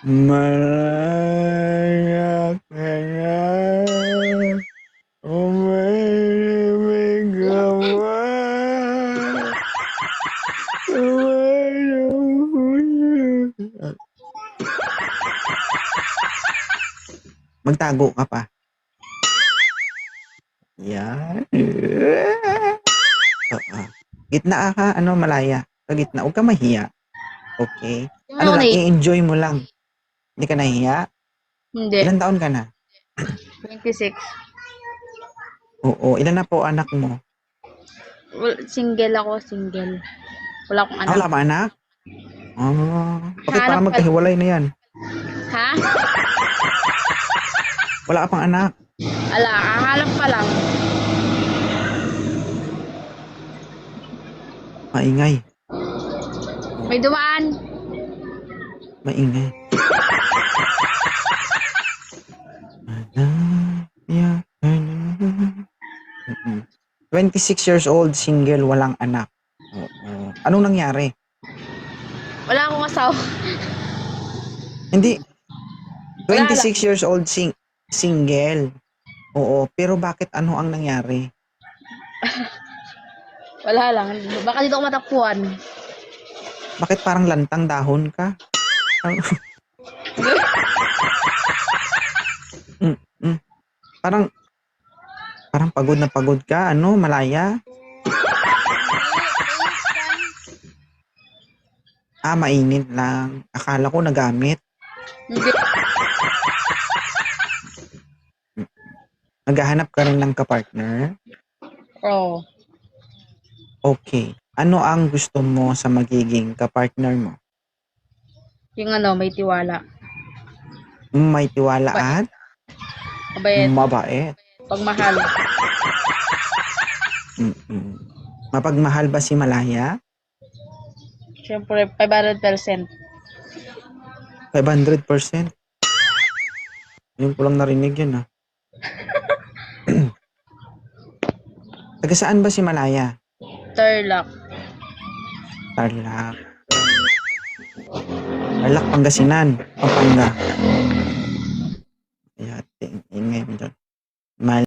Malaya ka na, umiibig ka ba? Magtago ka pa. Yan. Oo. Gitna ka, malaya. Sa gitna, huwag ka mahiya. Okay? Ano lang, i-enjoy mo lang. Hindi ka nahiya? Hindi. Ilan taon ka na? 26. Oo. Ilan na po anak mo? Single ako, single. Wala akong anak. Wala ba anak? Bakit Hanap parang ka- magkahiwalay na yan? Ha? Wala ka pang anak. Ala, hahanap pa lang. Maingay. May dumaan. Maingay. Malaya ka na. 26 years old, single, walang anak. Oo. Anong nangyari? Wala akong asawa. Hindi. Wala 26 years old, single. Oo. Pero bakit ano ang nangyari? Wala lang. Baka dito ako matakpuan. Bakit parang lantang dahon ka? Parang pagod na pagod ka. Malaya? Mainit lang. Akala ko nagamit. Hindi. Naghahanap ka rin ng kapartner? Oo. Okay. Ano ang gusto mo sa magiging kapartner mo? Yung may tiwala. May tiwala at Mabait. mabait. Pagmahal. Mapagmahal ba si Malaya? Siyempre, 500%. 500%? Yun ko lang narinig yun Taga saan ba si Malaya? Tarlac. Tarlac, Pangasinan, Pampanga.